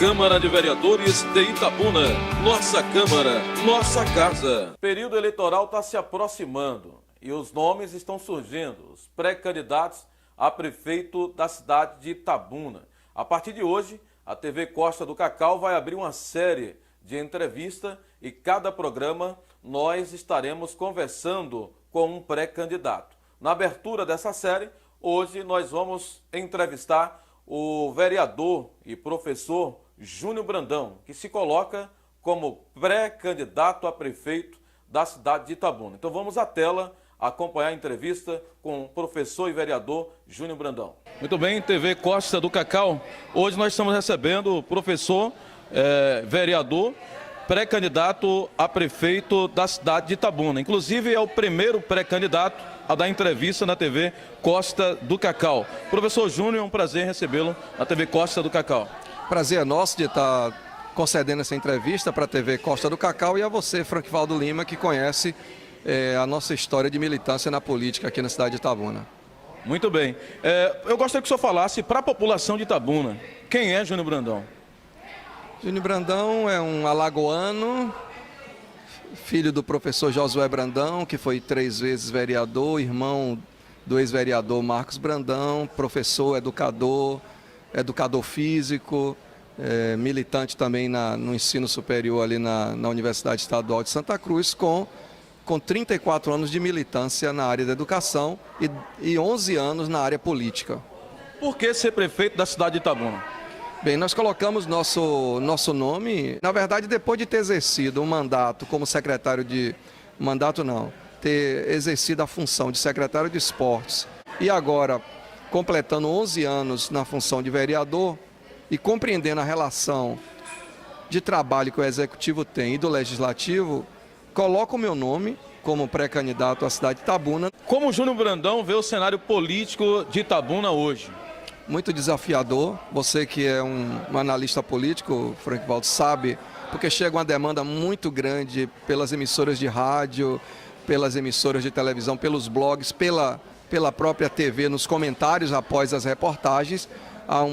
Câmara de Vereadores de Itabuna. Nossa Câmara, nossa casa. O período eleitoral está se aproximando e os nomes estão surgindo. Os pré-candidatos a prefeito da cidade de Itabuna. A partir de hoje, a TV Costa do Cacau vai abrir uma série de entrevistas e cada programa nós estaremos conversando com um pré-candidato. Na abertura dessa série, hoje nós vamos entrevistar o vereador e professor Júnior Brandão, que se coloca como pré-candidato a prefeito da cidade de Itabuna. Então vamos à tela acompanhar a entrevista com o professor e vereador Júnior Brandão. Muito bem, TV Costa do Cacau. Hoje nós estamos recebendo o professor, vereador, pré-candidato a prefeito da cidade de Itabuna. Inclusive é o primeiro pré-candidato a dar entrevista na TV Costa do Cacau. Professor Júnior, é um prazer recebê-lo na TV Costa do Cacau. Prazer é nosso de estar concedendo essa entrevista para a TV Costa do Cacau e a você, Franquivaldo Lima, que conhece a nossa história de militância na política aqui na cidade de Itabuna. Muito bem. Eu gostaria que o senhor falasse para a população de Itabuna, quem é Júnior Brandão? Júnior Brandão é um alagoano, filho do professor Josué Brandão, que foi 3 vezes vereador, irmão do ex-vereador Marcos Brandão, professor, educador físico, militante também no ensino superior ali na Universidade Estadual de Santa Cruz, com 34 anos de militância na área da educação e 11 anos na área política. Por que ser prefeito da cidade de Itabuna? Bem, nós colocamos nosso nome, na verdade, depois de ter exercido um mandato como secretário de... ter exercido a função de secretário de esportes e agora completando 11 anos na função de vereador e compreendendo a relação de trabalho que o executivo tem e do legislativo, coloco o meu nome como pré-candidato à cidade de Itabuna. Como o Júnior Brandão vê o cenário político de Itabuna hoje? Muito desafiador. Você que é um analista político, Franquivaldo, sabe, porque chega uma demanda muito grande pelas emissoras de rádio, pelas emissoras de televisão, pelos blogs, pela própria TV, nos comentários após as reportagens. Há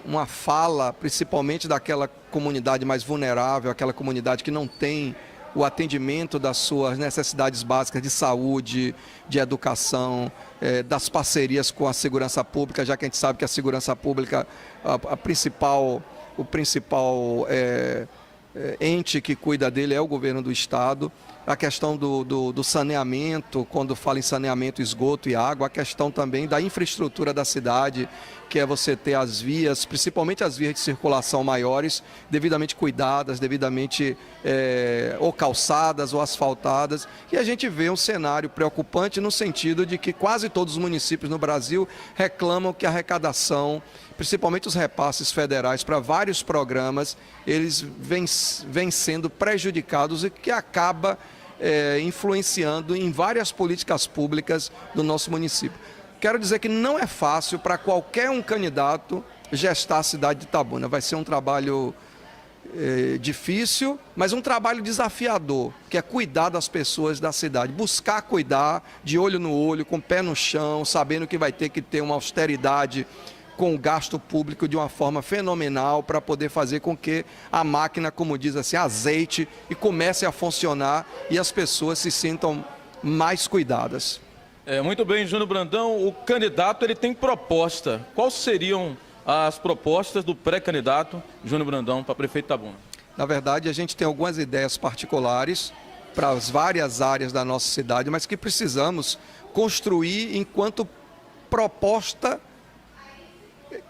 uma fala, principalmente daquela comunidade mais vulnerável, aquela comunidade que não tem o atendimento das suas necessidades básicas de saúde, de educação, das parcerias com a segurança pública, já que a gente sabe que a segurança pública, o principal ente que cuida dele é o governo do estado. A questão do saneamento, quando fala em saneamento, esgoto e água, a questão também da infraestrutura da cidade, que é você ter as vias, principalmente as vias de circulação maiores, devidamente cuidadas, devidamente ou calçadas ou asfaltadas. E a gente vê um cenário preocupante no sentido de que quase todos os municípios no Brasil reclamam que a arrecadação, principalmente os repasses federais para vários programas, eles vêm sendo prejudicados e que acaba influenciando em várias políticas públicas do nosso município. Quero dizer que não é fácil para qualquer um candidato gestar a cidade de Itabuna. Vai ser um trabalho difícil, mas um trabalho desafiador, que é cuidar das pessoas da cidade, buscar cuidar de olho no olho, com o pé no chão, sabendo que vai ter que ter uma austeridade com o gasto público de uma forma fenomenal para poder fazer com que a máquina, como diz assim, azeite e comece a funcionar e as pessoas se sintam mais cuidadas. Muito bem, Júnior Brandão, o candidato ele tem proposta. Quais seriam as propostas do pré-candidato Júnior Brandão para prefeito de Itabuna? Na verdade, a gente tem algumas ideias particulares para as várias áreas da nossa cidade, mas que precisamos construir enquanto proposta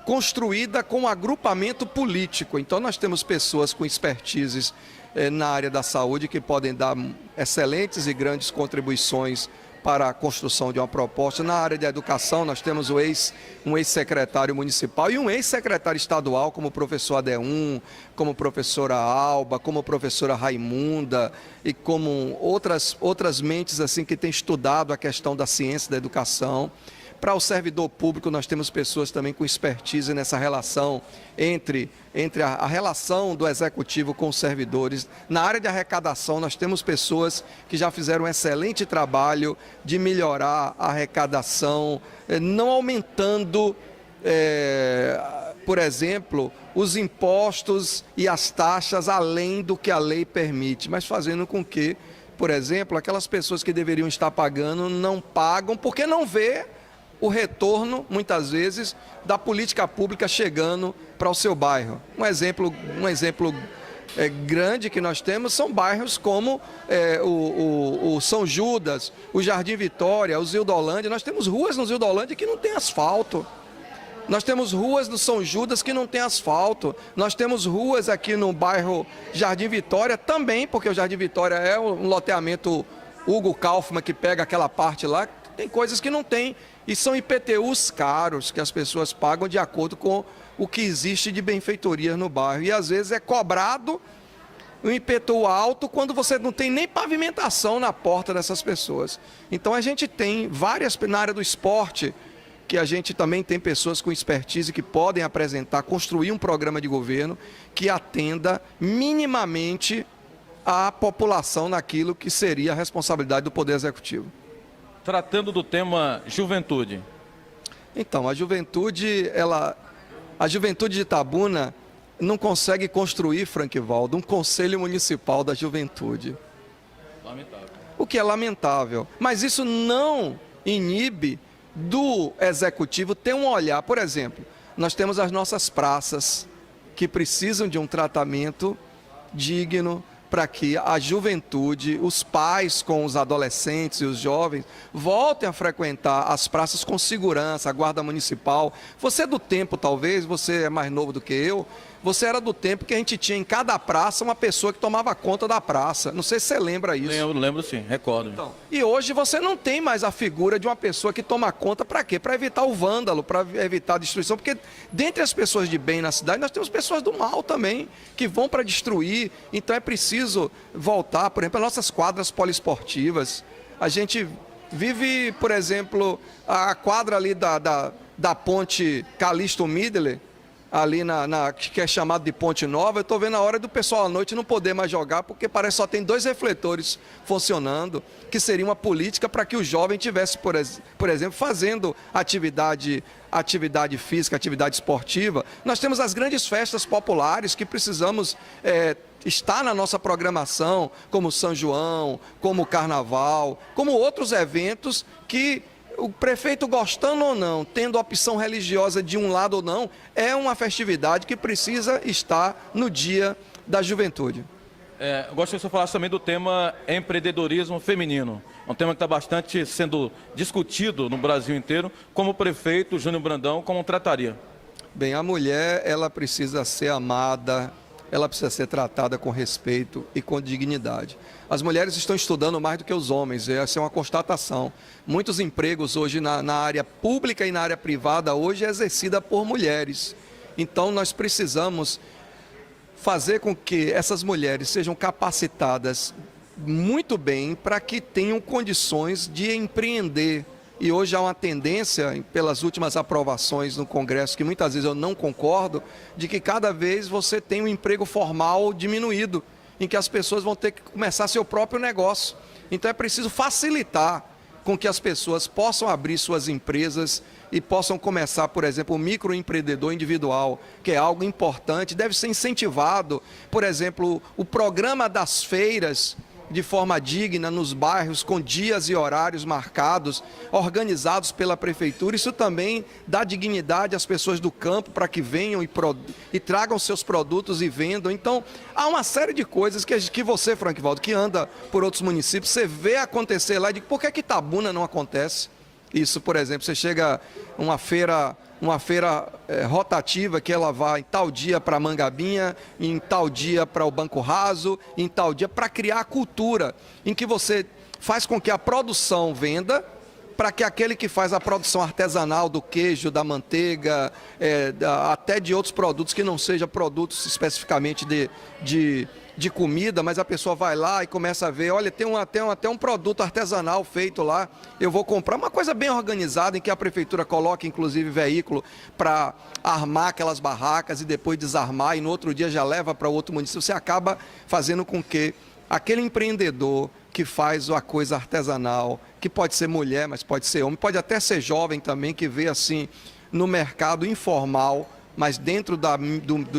construída com um agrupamento político. Então nós temos pessoas com expertises na área da saúde que podem dar excelentes e grandes contribuições para a construção de uma proposta. Na área da educação nós temos um ex-secretário municipal e um ex-secretário estadual, como o professor Adeum, como a professora Alba, como a professora Raimunda e como outras mentes assim que têm estudado a questão da ciência da educação. Para o servidor público, nós temos pessoas também com expertise nessa relação entre a relação do executivo com os servidores. Na área de arrecadação, nós temos pessoas que já fizeram um excelente trabalho de melhorar a arrecadação, não aumentando por exemplo, os impostos e as taxas além do que a lei permite, mas fazendo com que, por exemplo, aquelas pessoas que deveriam estar pagando não pagam porque não vê o retorno, muitas vezes, da política pública chegando para o seu bairro. Um exemplo grande que nós temos são bairros como o São Judas, o Jardim Vitória, o Zildolândia. Nós temos ruas no Zildolândia que não tem asfalto. Nós temos ruas no São Judas que não tem asfalto. Nós temos ruas aqui no bairro Jardim Vitória também, porque o Jardim Vitória é um loteamento Hugo Kaufmann que pega aquela parte lá. Tem coisas que não tem. E são IPTUs caros que as pessoas pagam de acordo com o que existe de benfeitorias no bairro. E às vezes é cobrado um IPTU alto quando você não tem nem pavimentação na porta dessas pessoas. Então a gente tem várias, na área do esporte, que a gente também tem pessoas com expertise que podem apresentar, construir um programa de governo que atenda minimamente a população naquilo que seria a responsabilidade do Poder Executivo. Tratando do tema juventude. Então, a juventude de Itabuna não consegue construir, Franquivaldo, um conselho municipal da juventude. Lamentável. O que é lamentável. Mas isso não inibe do executivo ter um olhar. Por exemplo, nós temos as nossas praças que precisam de um tratamento digno para que a juventude, os pais com os adolescentes e os jovens voltem a frequentar as praças com segurança, a guarda municipal. Você é do tempo, talvez, você é mais novo do que eu, você era do tempo que a gente tinha em cada praça uma pessoa que tomava conta da praça. Não sei se você lembra isso. Eu lembro sim, recordo. Então, e hoje você não tem mais a figura de uma pessoa que toma conta para quê? Para evitar o vândalo, para evitar a destruição. Porque dentre as pessoas de bem na cidade, nós temos pessoas do mal também, que vão para destruir. Então é preciso voltar, por exemplo, às nossas quadras poliesportivas. A gente vive, por exemplo, a quadra ali da ponte Calixto Midler, ali que é chamado de Ponte Nova. Eu estou vendo a hora do pessoal à noite não poder mais jogar, porque parece que só tem 2 refletores funcionando, que seria uma política para que o jovem tivesse, por exemplo, fazendo atividade física, atividade esportiva. Nós temos as grandes festas populares que precisamos estar na nossa programação, como São João, como o Carnaval, como outros eventos que o prefeito, gostando ou não, tendo opção religiosa de um lado ou não, é uma festividade que precisa estar no Dia da Juventude. Eu gostaria que o senhor falasse também do tema empreendedorismo feminino. Um tema que está bastante sendo discutido no Brasil inteiro. Como o prefeito Júnior Brandão, como trataria? Bem, a mulher, ela precisa ser amada, ela precisa ser tratada com respeito e com dignidade. As mulheres estão estudando mais do que os homens, essa é uma constatação. Muitos empregos hoje na área pública e na área privada hoje é exercida por mulheres. Então nós precisamos fazer com que essas mulheres sejam capacitadas muito bem para que tenham condições de empreender. E hoje há uma tendência, pelas últimas aprovações no Congresso, que muitas vezes eu não concordo, de que cada vez você tem um emprego formal diminuído, em que as pessoas vão ter que começar seu próprio negócio. Então é preciso facilitar com que as pessoas possam abrir suas empresas e possam começar, por exemplo, o microempreendedor individual, que é algo importante, deve ser incentivado. Por exemplo, o programa das feiras, de forma digna nos bairros, com dias e horários marcados, organizados pela prefeitura. Isso também dá dignidade às pessoas do campo para que venham e tragam seus produtos e vendam. Então, há uma série de coisas que você, Franquivaldo, que anda por outros municípios, você vê acontecer lá e diz, por que Itabuna não acontece? Isso, por exemplo, você chega a uma feira rotativa, que ela vai em tal dia para Mangabinha, em tal dia para o Banco Raso, em tal dia, para criar a cultura, em que você faz com que a produção venda, para que aquele que faz a produção artesanal do queijo, da manteiga, até de outros produtos que não sejam produtos especificamente de comida, mas a pessoa vai lá e começa a ver, olha, tem até um produto artesanal feito lá, eu vou comprar uma coisa bem organizada, em que a prefeitura coloca inclusive veículo para armar aquelas barracas e depois desarmar, e no outro dia já leva para outro município. Você acaba fazendo com que aquele empreendedor que faz a coisa artesanal, que pode ser mulher, mas pode ser homem, pode até ser jovem também, que vê assim no mercado informal mas dentro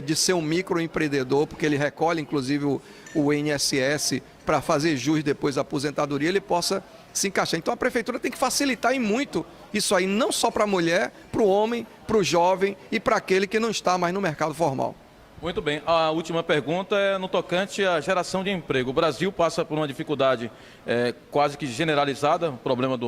de ser um microempreendedor, porque ele recolhe inclusive o INSS para fazer jus depois da aposentadoria, ele possa se encaixar. Então a prefeitura tem que facilitar e muito isso aí, não só para a mulher, para o homem, para o jovem e para aquele que não está mais no mercado formal. Muito bem, a última pergunta é no tocante à geração de emprego. O Brasil passa por uma dificuldade quase que generalizada, o problema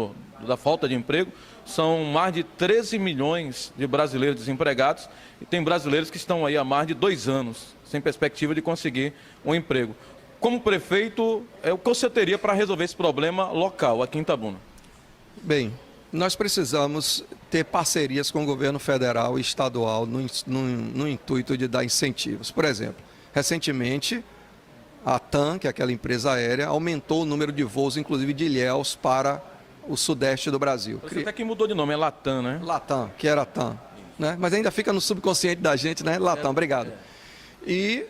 da falta de emprego. São mais de 13 milhões de brasileiros desempregados e tem brasileiros que estão aí há mais de 2 anos, sem perspectiva de conseguir um emprego. Como prefeito, o que você teria para resolver esse problema local aqui em Itabuna? Bem, nós precisamos ter parcerias com o governo federal e estadual no intuito de dar incentivos. Por exemplo, recentemente, a TAM, que é aquela empresa aérea, aumentou o número de voos, inclusive de Ilhéus, para o sudeste do Brasil. Você até que mudou de nome, é Latam, né? Latam, que era TAM, né? Mas ainda fica no subconsciente da gente, né? Latam, obrigado. E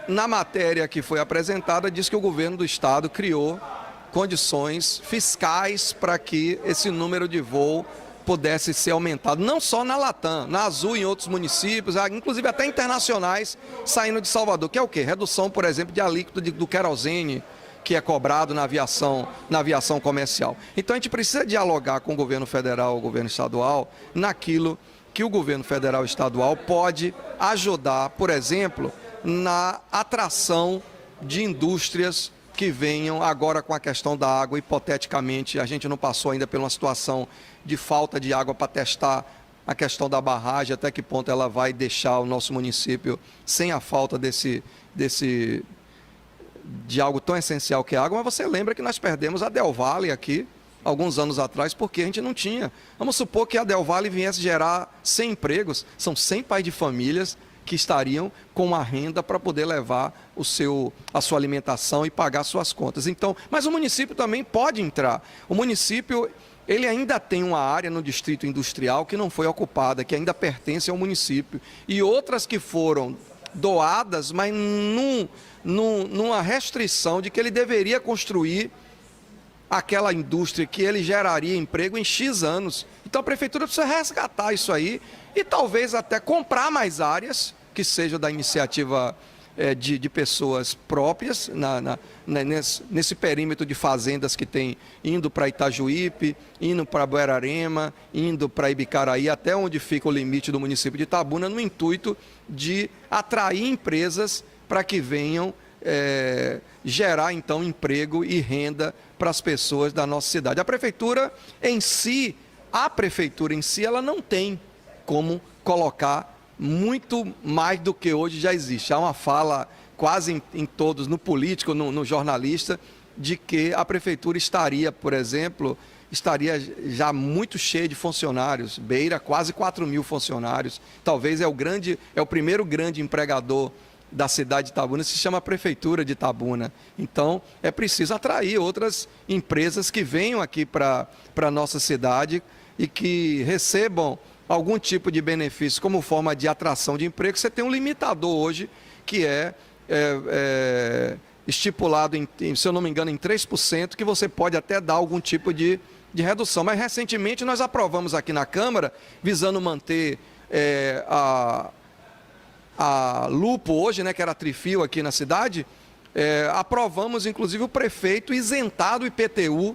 na matéria que foi apresentada, diz que o governo do estado criou condições fiscais para que esse número de voo pudesse ser aumentado, não só na Latam, na Azul, em outros municípios, inclusive até internacionais, saindo de Salvador, que é o quê? Redução, por exemplo, de alíquota do querosene, que é cobrado na aviação comercial. Então a gente precisa dialogar com o governo federal, o governo estadual, naquilo que o governo federal e estadual pode ajudar, por exemplo, na atração de indústrias que venham agora com a questão da água. Hipoteticamente, a gente não passou ainda por uma situação de falta de água para testar a questão da barragem, até que ponto ela vai deixar o nosso município sem a falta de algo tão essencial que é a água. Mas você lembra que nós perdemos a Del Valle aqui, alguns anos atrás, porque a gente não tinha. Vamos supor que a Del Valle viesse gerar 100 empregos, são 100 pais de famílias que estariam com uma renda para poder levar a sua alimentação e pagar suas contas. Então, mas o município também pode entrar. O município, ele ainda tem uma área no distrito industrial que não foi ocupada, que ainda pertence ao município. E outras que foram doadas, mas numa restrição de que ele deveria construir aquela indústria que ele geraria emprego em X anos. Então a prefeitura precisa resgatar isso aí e talvez até comprar mais áreas que sejam da iniciativa de pessoas próprias, nesse perímetro de fazendas que tem, indo para Itajuípe, indo para Buerarema, indo para Ibicaraí, até onde fica o limite do município de Itabuna, no intuito de atrair empresas para que venham gerar, então, emprego e renda para as pessoas da nossa cidade. A prefeitura em si, ela não tem como colocar muito mais do que hoje já existe. Há uma fala quase em todos, no político, no jornalista, de que a prefeitura estaria, por exemplo, já muito cheia de funcionários, beira quase 4.000 funcionários. Talvez é o primeiro grande empregador da cidade de Itabuna, se chama Prefeitura de Itabuna. Então, é preciso atrair outras empresas que venham aqui para a nossa cidade e que recebam algum tipo de benefício como forma de atração de emprego. Você tem um limitador hoje que é estipulado, se eu não me engano, em 3%, que você pode até dar algum tipo de redução. Mas, recentemente, nós aprovamos aqui na Câmara, visando manter a Lupo hoje, né, que era a Trifil aqui na cidade, aprovamos, inclusive, o prefeito isentar do IPTU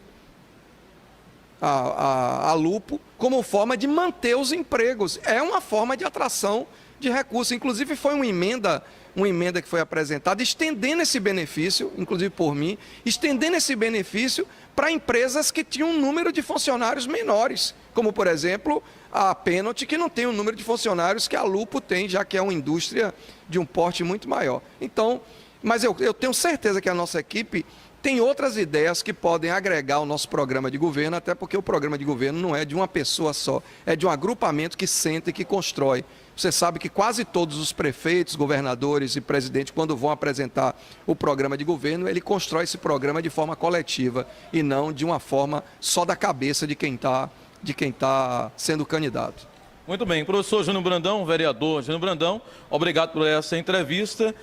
a Lupo como forma de manter os empregos. É uma forma de atração de recursos. Inclusive, foi uma emenda que foi apresentada, estendendo esse benefício, inclusive por mim, estendendo esse benefício para empresas que tinham um número de funcionários menores, como, por exemplo, a Pênalti, que não tem o número de funcionários que a Lupo tem, já que é uma indústria de um porte muito maior. Então, mas eu tenho certeza que a nossa equipe tem outras ideias que podem agregar ao nosso programa de governo, até porque o programa de governo não é de uma pessoa só, é de um agrupamento que senta e que constrói. Você sabe que quase todos os prefeitos, governadores e presidentes, quando vão apresentar o programa de governo, ele constrói esse programa de forma coletiva e não de uma forma só da cabeça de quem está sendo candidato. Muito bem, professor Júnior Brandão, vereador Júnior Brandão, obrigado por essa entrevista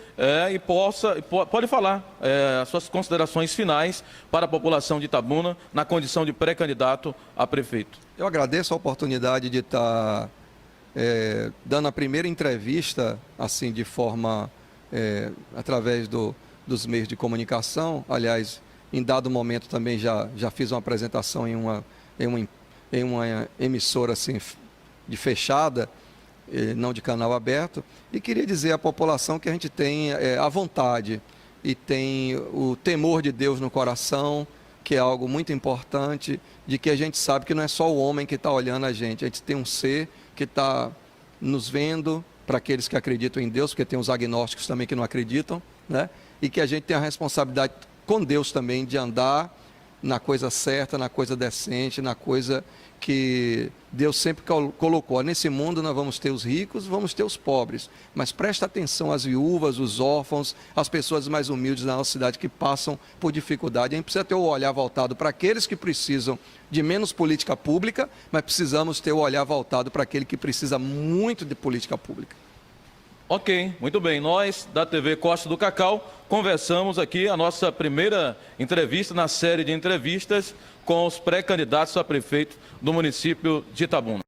e pode falar as suas considerações finais para a população de Itabuna na condição de pré-candidato a prefeito. Eu agradeço a oportunidade de estar dando a primeira entrevista, assim, de forma, através dos meios de comunicação. Aliás, em dado momento também já fiz uma apresentação em uma emissora assim, de fechada, não de canal aberto, e queria dizer à população que a gente tem a vontade e tem o temor de Deus no coração, que é algo muito importante, de que a gente sabe que não é só o homem que está olhando a gente tem um ser que está nos vendo, para aqueles que acreditam em Deus, porque tem os agnósticos também que não acreditam, né? E que a gente tem a responsabilidade com Deus também de andar na coisa certa, na coisa decente, na coisa que Deus sempre colocou. Nesse mundo nós vamos ter os ricos, vamos ter os pobres, mas presta atenção às viúvas, os órfãos, as pessoas mais humildes da nossa cidade que passam por dificuldade. A gente precisa ter o olhar voltado para aqueles que precisam de menos política pública, mas precisamos ter o olhar voltado para aquele que precisa muito de política pública. Ok, muito bem. Nós, da TV Costa do Cacau, conversamos aqui a nossa primeira entrevista na série de entrevistas com os pré-candidatos a prefeito do município de Itabuna.